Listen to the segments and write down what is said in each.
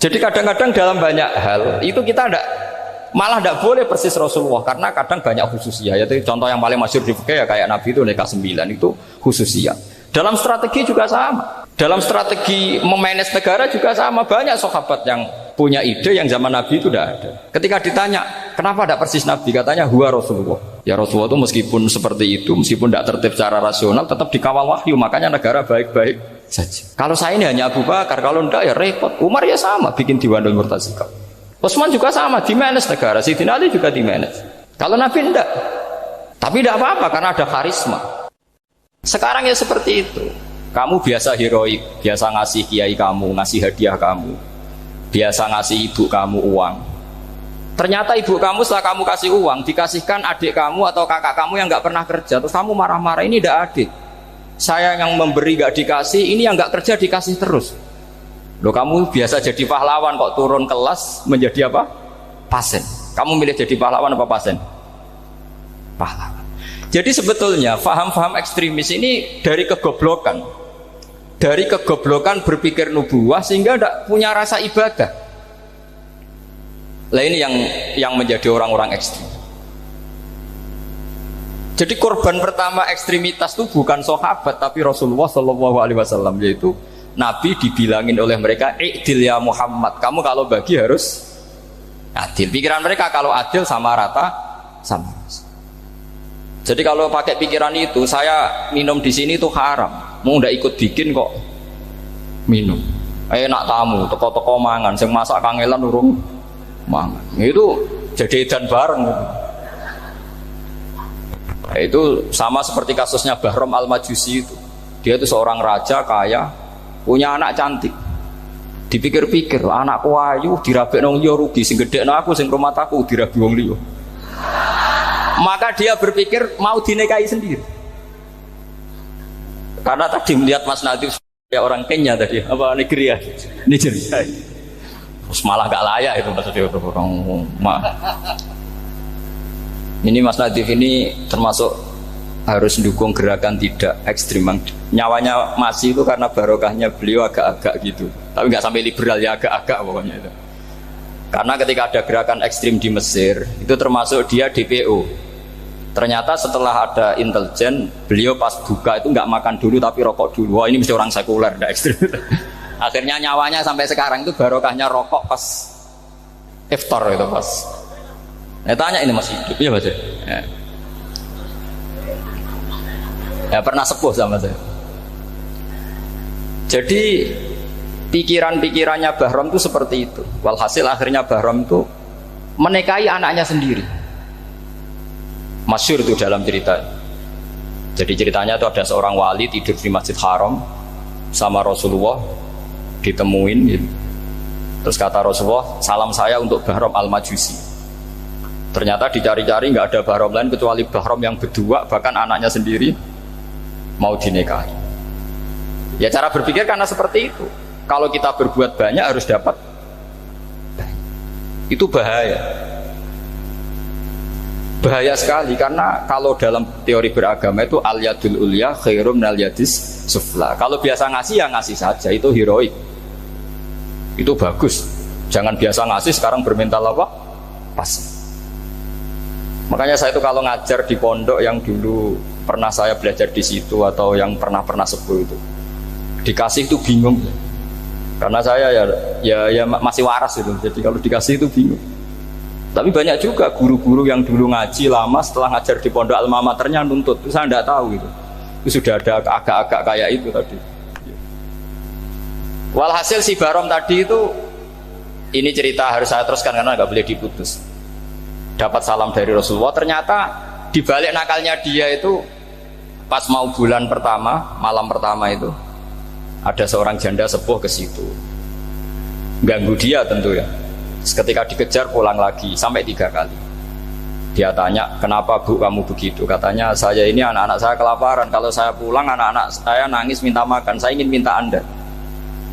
Jadi kadang-kadang dalam banyak hal itu kita malah tidak boleh persis Rasulullah, karena kadang banyak khususiyah. Yaitu contoh yang paling masyhur di fikih ya kayak Nabi itu nikah 9 itu khususiyah. Dalam strategi juga sama. Dalam strategi memanage negara juga sama. Banyak sahabat yang punya ide yang zaman Nabi itu tidak ada. Ketika ditanya, kenapa tidak persis Nabi? Katanya, huwa Rasulullah. Ya Rasulullah itu meskipun seperti itu, meskipun tidak tertib secara rasional, tetap dikawal wahyu. Makanya negara baik-baik saja. Kalau saya ini hanya Abu Bakar, kalau tidak ya repot. Umar ya sama, bikin Diwanul Murtazikah. Utsman juga sama, di-manage negara. Sayyidina Ali juga di-manage. Kalau Nabi tidak. Tapi tidak apa-apa, karena ada karisma. Sekarang ya seperti itu. Kamu biasa heroik, biasa ngasih kiai kamu, ngasih hadiah kamu, biasa ngasih ibu kamu uang. Ternyata ibu kamu setelah kamu kasih uang, dikasihkan adik kamu atau kakak kamu yang nggak pernah kerja, terus kamu marah-marah, ini tidak adil. Saya yang memberi nggak dikasih, ini yang nggak kerja dikasih terus. Loh, kamu biasa jadi pahlawan kok turun kelas menjadi apa? Pasien. Kamu milih jadi pahlawan apa pasien? Pahlawan. Jadi sebetulnya faham-faham ekstremis ini dari kegoblokan. Dari kegoblokan berpikir nubuwah sehingga tidak punya rasa ibadah. Lah ini yang menjadi orang-orang ekstrim. Jadi korban pertama ekstremitas itu bukan sahabat tapi Rasulullah SAW, yaitu Nabi dibilangin oleh mereka, "I'dil ya Muhammad." Kamu kalau bagi harus adil. Pikiran mereka kalau adil sama rata sama. Jadi kalau pakai pikiran itu, saya minum di sini itu haram. Mau ndak ikut bikin kok minum. Enak tamu, teko-teko mangan, sing masak kangelan urung mangan. Itu jadi edan bareng. Itu sama seperti kasusnya Bahram Al-Majusi itu. Dia itu seorang raja kaya, punya anak cantik. Dipikir-pikir, anakku ayu dirabek nang liya rugi, sing gedhekno aku sing rumah aku dirabi wong liya. Maka dia berpikir mau dinikahi sendiri. Karena tadi melihat Mas Nadif ya orang Kenya tadi, apa Nigeria, Nigeria. Terus malah gak layak itu maksudnya orang. Ini Mas Nadif ini termasuk harus mendukung gerakan tidak ekstrim. Nyawanya masih itu karena barokahnya beliau agak-agak gitu. Tapi nggak sampai liberal ya, agak-agak pokoknya itu. Karena ketika ada gerakan ekstrim di Mesir, itu termasuk dia DPO. Ternyata setelah ada intelijen, beliau pas buka itu nggak makan dulu tapi rokok dulu. Wah ini mesti orang sekuler, nggak ekstrim. Akhirnya nyawanya sampai sekarang itu barokahnya rokok pas iftar itu pas. Nah, tanya ini masih hidup ya Mas? Ya pernah sepuh sama saya. Jadi pikiran-pikirannya Bahram itu seperti itu. Walhasil akhirnya Bahram itu menikahi anaknya sendiri. Masyhur itu dalam cerita. Jadi ceritanya itu ada seorang wali tidur di Masjid Haram sama Rasulullah, ditemuin gitu. Terus kata Rasulullah, salam saya untuk Bahram Al-Majusi. Ternyata dicari-cari nggak ada Bahram lain kecuali Bahram yang berdua, bahkan anaknya sendiri mau dinikahi. Ya cara berpikir karena seperti itu. Kalau kita berbuat banyak harus dapat banyak. Itu bahaya. Bahaya sekali karena kalau dalam teori beragama itu al-yadul ulya khairum minal yadis sufla. Kalau biasa ngasih ya ngasih saja, itu heroik. Itu bagus. Jangan biasa ngasih sekarang bermental apa? Pas. Makanya saya itu kalau ngajar di pondok yang dulu pernah saya belajar di situ atau yang pernah sepuh itu, dikasih itu bingung. Karena saya ya masih waras itu. Jadi kalau dikasih itu bingung. Tapi banyak juga guru-guru yang dulu ngaji lama setelah ngajar di pondok alma maternya nuntut. Itu saya tidak tahu itu. Itu sudah ada agak-agak kayak itu tadi. Walhasil si Bahram tadi itu, ini cerita harus saya teruskan karena nggak boleh diputus. Dapat salam dari Rasulullah. Ternyata di balik nakalnya dia itu pas mau bulan pertama, malam pertama itu ada seorang janda sepuh ke situ. Ganggu dia tentu ya. Ketika dikejar pulang lagi sampai 3 kali. Dia tanya, kenapa Bu kamu begitu? Katanya, saya ini anak-anak saya kelaparan. Kalau saya pulang anak-anak saya nangis minta makan. Saya ingin minta Anda.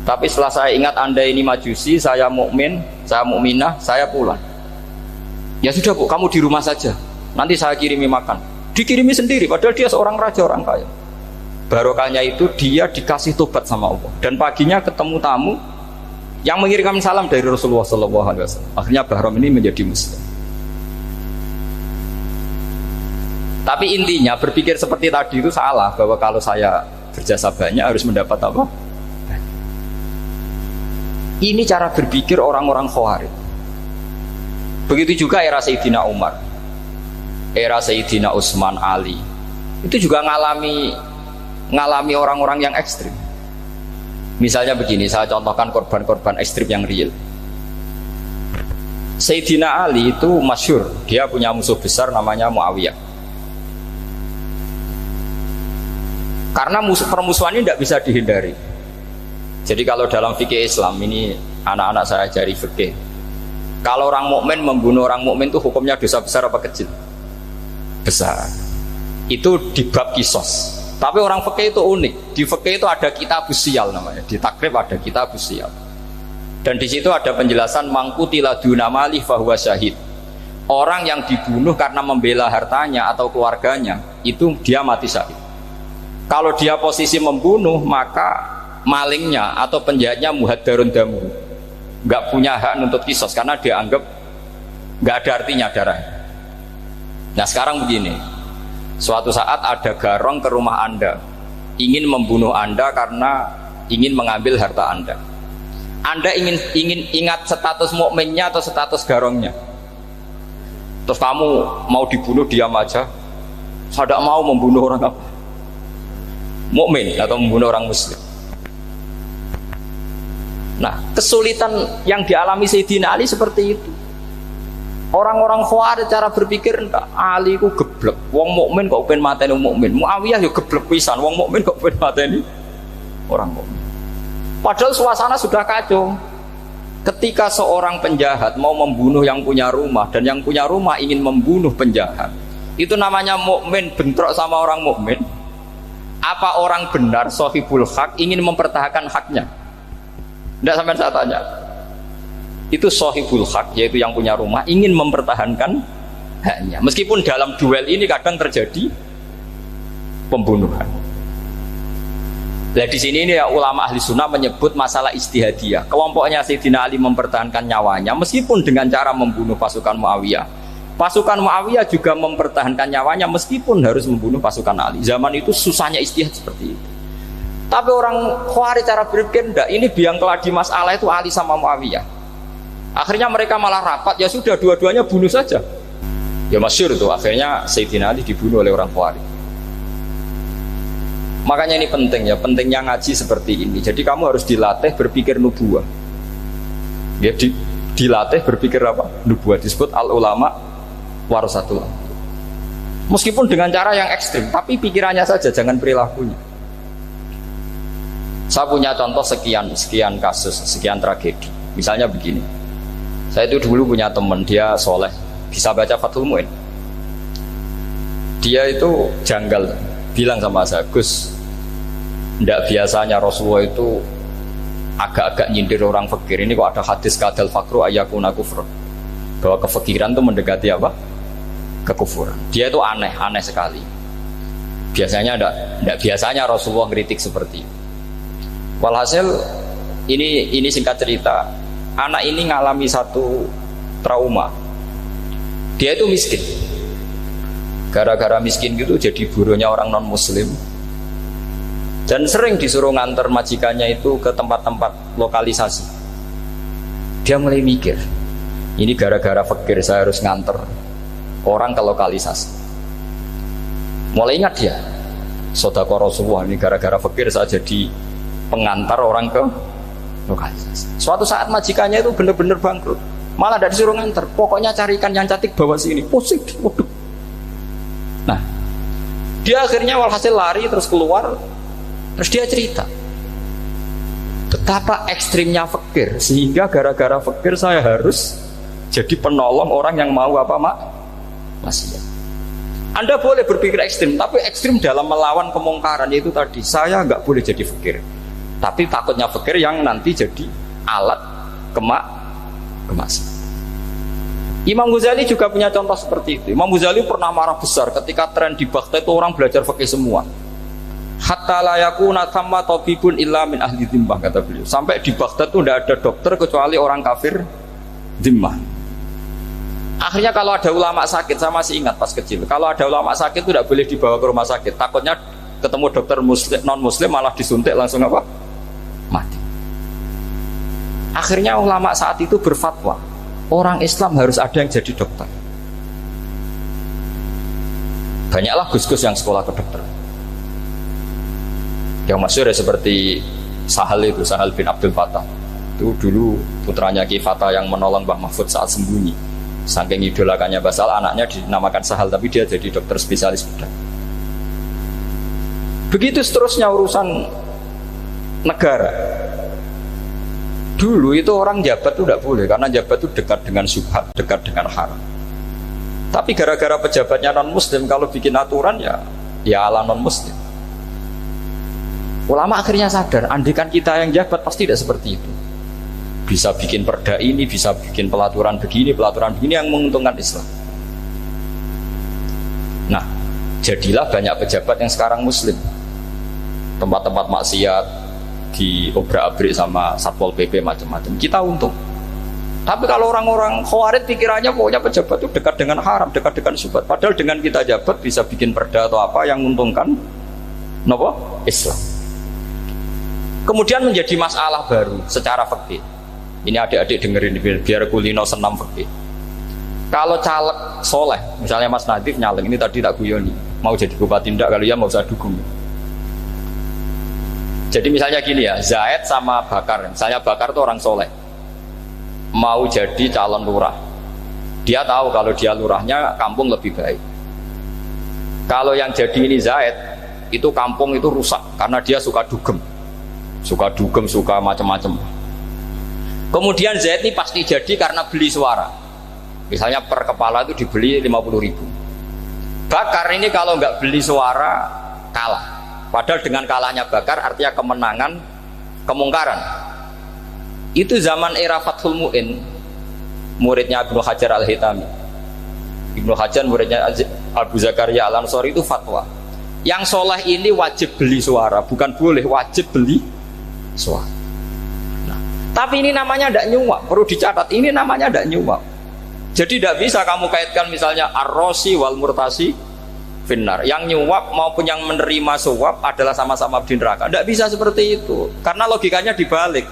Tapi setelah saya ingat Anda ini majusi, saya mukmin, saya mukminah, saya pulang. Ya sudah Bu, kamu di rumah saja. Nanti saya kirimi makan. Dikirimi sendiri, padahal dia seorang raja, orang kaya. Barokahnya itu dia dikasih tobat sama Allah. Dan paginya ketemu tamu, yang mengirimkan salam dari Rasulullah SAW. Akhirnya Bahram ini menjadi muslim. Tapi intinya berpikir seperti tadi itu salah, bahwa kalau saya berjasa banyak harus mendapat apa? Ini cara berpikir orang-orang Khawarij. Begitu juga era Sayyidina Umar, era Sayyidina Utsman, Ali, itu juga ngalami orang-orang yang ekstrim. Misalnya begini, saya contohkan korban-korban ekstrim yang real. Sayyidina Ali itu masyhur, dia punya musuh besar namanya Muawiyah. Karena permusuhan ini tidak bisa dihindari. Jadi kalau dalam fikih Islam ini, anak-anak saya ajari fikih, kalau orang mukmin membunuh orang mukmin itu hukumnya dosa besar apa kecil? Besar. Itu di bab kisos. Tapi orang fikih itu unik. Di fikih itu ada kitabus siyal namanya. Di takrib ada kitabus siyal. Dan di situ ada penjelasan mangkutila duna mali fahuwa syahid. Orang yang dibunuh karena membela hartanya atau keluarganya, itu dia mati syahid. Kalau dia posisi membunuh, maka malingnya atau penjahatnya muhaddarun damu, nggak punya hak nuntut kisos karena dia anggap nggak ada artinya darah. Nah sekarang begini, suatu saat ada garong ke rumah Anda, ingin membunuh Anda karena ingin mengambil harta Anda. Anda ingin ingat status mukminnya atau status garongnya. Terus kamu mau dibunuh diam aja, saya tidak mau membunuh orang apa? Mukmin atau membunuh orang muslim. Nah, kesulitan yang dialami Sayyidina Ali seperti itu. Orang-orang Khawarij cara berpikir, Ali ku geblek, wong mukmin kok pengen mateni wong mukmin. Muawiyah yo geblek pisan, wong mukmin kok pengen mateni orang mukmin. Padahal suasana sudah kacau. Ketika seorang penjahat mau membunuh yang punya rumah dan yang punya rumah ingin membunuh penjahat, itu namanya mukmin bentrok sama orang mukmin. Apa orang benar sahibul hak ingin mempertahankan haknya? Tidak sampai saya tanya. Itu sahibul hak, yaitu yang punya rumah ingin mempertahankan haknya. Meskipun dalam duel ini kadang terjadi pembunuhan. Nah di sini ini ya, ulama ahli sunnah menyebut masalah ijtihadiyah. Kelompoknya Sayyidina Ali mempertahankan nyawanya meskipun dengan cara membunuh pasukan Muawiyah. Pasukan Muawiyah juga mempertahankan nyawanya meskipun harus membunuh pasukan Ali. Zaman itu susahnya ijtihad seperti itu. Tapi orang Khawarij cara berpikir enggak, ini biang keladi masalah itu Ali sama Muawiyah. Akhirnya mereka malah rapat, ya sudah dua-duanya bunuh saja. Ya masyhur itu, akhirnya Sayyidina Ali dibunuh oleh orang Khawarij. Makanya ini penting ya, pentingnya ngaji seperti ini. Jadi kamu harus dilatih berpikir nubuwah. Ya dilatih berpikir apa? Nubuwah, disebut al-ulama warasatul. Meskipun dengan cara yang ekstrim, tapi pikirannya saja, jangan perilakunya. Saya punya contoh sekian kasus, sekian tragedi. Misalnya begini, saya itu dulu punya teman, dia soleh, bisa baca Fathul Mu'in. Dia itu janggal, bilang sama saya, Gus, tidak biasanya Rasulullah itu agak-agak nyindir orang fakir. Ini kok ada hadis kadal fakru ayakuna kufur, bahwa kefakiran itu mendekati apa? Kekufuran. Dia itu aneh sekali. Biasanya tidak biasanya Rasulullah ngeritik seperti itu. Walhasil ini singkat cerita, anak ini ngalami satu trauma. Dia itu miskin. Gara-gara miskin gitu jadi burunya orang non muslim. Dan sering disuruh nganter majikannya itu ke tempat-tempat lokalisasi. Dia mulai mikir, ini gara-gara fakir saya harus nganter orang ke lokalisasi. Mulai ingat dia, sedekah Rasulullah, ini gara-gara fakir saya jadi pengantar orang ke lokalisasi. Suatu saat majikannya itu benar-benar bangkrut, malah tidak disuruh nganter, pokoknya carikan yang cantik bawa sini. Pusing. Waduh. Nah, dia akhirnya walhasil lari terus keluar, terus dia cerita betapa ekstrimnya fakir, sehingga gara-gara fakir saya harus jadi penolong orang yang mau apa maksiat. Anda boleh berpikir ekstrim, tapi ekstrim dalam melawan kemungkaran, yaitu tadi, saya nggak boleh jadi fakir, tapi takutnya fakir yang nanti jadi alat kemaksiatan. Imam Ghazali juga punya contoh seperti itu. Imam Ghazali pernah marah besar ketika tren di Baghdad itu orang belajar fikih semua. Hatta la yakuna thamma tabibun illa min ahli dhimmah, kata beliau. Sampai di Baghdad itu tidak ada dokter kecuali orang kafir dhimmah. Akhirnya kalau ada ulama sakit, saya masih ingat pas kecil, kalau ada ulama sakit itu tidak boleh dibawa ke rumah sakit, takutnya ketemu dokter muslim, non muslim malah disuntik langsung apa? Mati. Akhirnya ulama saat itu berfatwa, orang Islam harus ada yang jadi dokter. Banyaklah gus-gus yang sekolah kedokteran. Yang masyhur ya seperti Sahal itu, Sahal bin Abdul Fattah. Itu dulu putranya Ki Fatah yang menolong Mbah Mahfud saat sembunyi. Saking idolakannya Basal, anaknya dinamakan Sahal, tapi dia jadi dokter spesialis bedah. Begitu seterusnya urusan negara. Dulu itu orang jabat itu tidak boleh, karena jabat itu dekat dengan syubhat, dekat dengan haram. Tapi gara-gara pejabatnya non muslim, kalau bikin aturan ya ala non muslim. Ulama akhirnya sadar, andikan kita yang jabat pasti tidak seperti itu. Bisa bikin perda ini, bisa bikin pelaturan begini yang menguntungkan Islam. Nah, jadilah banyak pejabat yang sekarang muslim. Tempat-tempat maksiat diobrak-abrik sama Satpol PP macam-macam. Kita untung. Tapi kalau orang-orang khawarij pikirannya pokoknya pejabat itu dekat dengan haram, dekat dengan syubhat. Padahal dengan kita jabat bisa bikin perda atau apa yang menguntungkan Islam. Kemudian menjadi masalah baru secara fikih. Ini adik-adik dengerin biar kulino senam fikih. Kalau caleg soleh, misalnya Mas Nadif nyaleng, ini tadi tak guyoni, mau jadi bupati ndak, kalau ya mau usah dukung. Jadi misalnya gini ya, Zaid sama Bakar, misalnya Bakar itu orang soleh, mau jadi calon lurah. Dia tahu kalau dia lurahnya kampung lebih baik. Kalau yang jadi ini Zaid, itu kampung itu rusak karena dia suka dugem, suka macam-macam. Kemudian Zaid ini pasti jadi karena beli suara. Misalnya per kepala itu dibeli 50.000. Bakar ini kalau nggak beli suara kalah. Padahal dengan kalahnya Bakar artinya kemenangan, kemungkaran. Itu zaman era Fathul Mu'in, muridnya Ibnu Hajar Al-Hitami. Ibnu Hajar muridnya Abu Zakaria Al-Ansori itu fatwa. Yang soleh ini wajib beli suara, bukan boleh, wajib beli suara. Tapi ini namanya tidak nyuap, perlu dicatat, ini namanya tidak nyuap. Jadi tidak bisa kamu kaitkan misalnya ar-rosi wal murtasi finnar. Yang nyuap maupun yang menerima suap adalah sama-sama di neraka. Tidak bisa seperti itu, karena logikanya dibalik.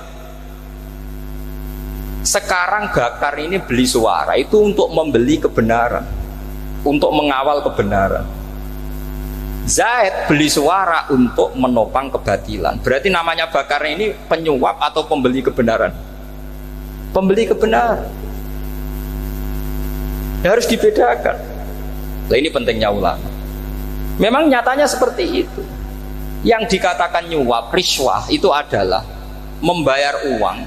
Sekarang Bakar ini beli suara itu untuk membeli kebenaran, untuk mengawal kebenaran. Zaid beli suara untuk menopang kebatilan. Berarti namanya Bakar ini penyuap atau pembeli kebenaran? Pembeli kebenaran. Ya, harus dibedakan. Nah, ini pentingnya ulama. Memang nyatanya seperti itu. Yang dikatakan nyuap, riswah itu adalah membayar uang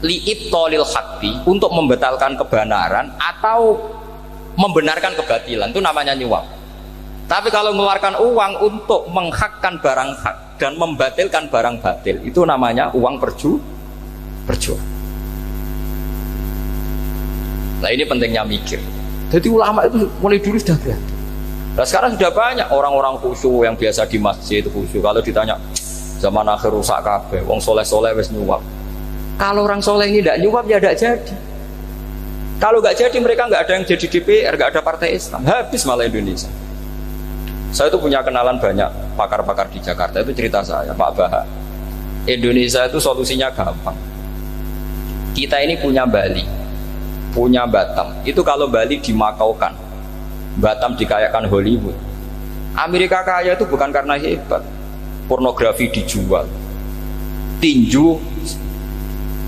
li'ibtolil haqqi, untuk membatalkan kebenaran atau membenarkan kebatilan, itu namanya nyuap. Tapi kalau mengeluarkan uang untuk menghakkan barang hak dan membatalkan barang batil, itu namanya uang perjuangan. Nah, ini pentingnya mikir. Jadi ulama itu mulai dulu sudah berhati. Nah, sekarang sudah banyak orang-orang khusyuk yang biasa di masjid itu khusyuk. Kalau ditanya zaman akhir rusak kabeh, wong soleh-soleh wis nyuap. Kalau orang soleh ini tidak nyuap ya tidak jadi. Kalau nggak jadi mereka nggak ada yang jadi DPR, nggak ada partai Islam, habis malah Indonesia. Saya itu punya kenalan banyak pakar-pakar di Jakarta, itu cerita saya, Pak Baha. Indonesia itu solusinya gampang. Kita ini punya Bali, punya Batam. Itu kalau Bali dimakaukan, Batam dikayakan Hollywood. Amerika kaya itu bukan karena hebat. Pornografi dijual, tinju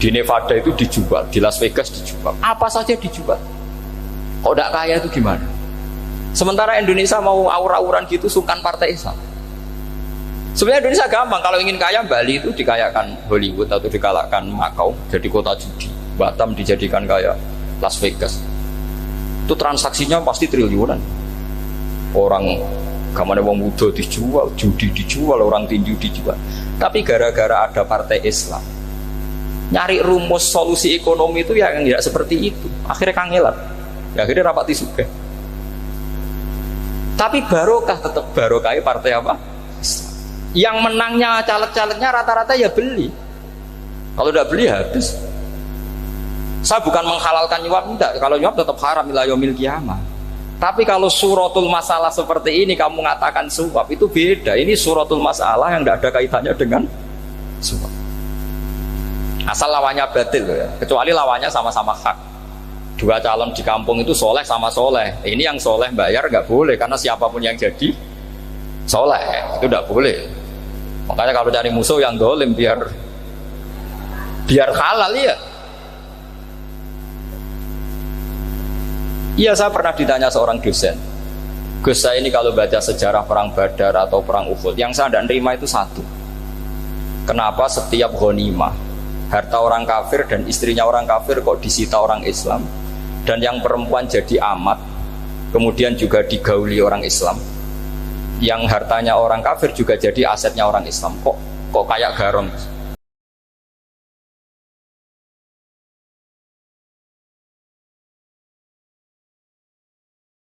di Nevada itu dijual, di Las Vegas dijual, apa saja dijual. Kok tidak kaya itu gimana? Sementara Indonesia mau aur-auran gitu, sungkan partai Islam. Sebenarnya Indonesia gampang, kalau ingin kaya Bali itu dikayakan Hollywood atau dikalahkan Makau jadi kota judi, Batam dijadikan kaya Las Vegas. Itu transaksinya pasti triliunan. Orang kamane wong muda dijual, judi dijual, orang tinju dijual. Tapi gara-gara ada partai Islam, nyari rumus solusi ekonomi itu yang tidak seperti itu. Akhirnya kangelan. Ya, akhirnya rapati suka. Tapi barokah tetap barokah partai apa? Islam. Yang menangnya caleg-calegnya rata-rata ya beli. Kalau tidak beli habis. Saya bukan menghalalkan nyuap, tidak. Kalau nyuap tetap haram ila yaumil qiyamah. Tapi kalau suratul masalah seperti ini kamu mengatakan suap, itu beda. Ini suratul masalah yang tidak ada kaitannya dengan suap. Asal lawannya batil ya. Kecuali lawannya sama-sama hak. Dua calon di kampung itu soleh sama soleh. Ini yang soleh bayar nggak boleh karena siapapun yang jadi soleh itu tidak boleh. Makanya kalau cari musuh yang dolim biar halal ya. Iya, saya pernah ditanya seorang dosen, Gus, saya ini kalau baca sejarah perang Badar atau perang Uhud, yang saya tidak terima itu satu, kenapa setiap ghanimah harta orang kafir dan istrinya orang kafir kok disita orang Islam, dan yang perempuan jadi amat kemudian juga digauli orang Islam, yang hartanya orang kafir juga jadi asetnya orang Islam, kok kayak garam.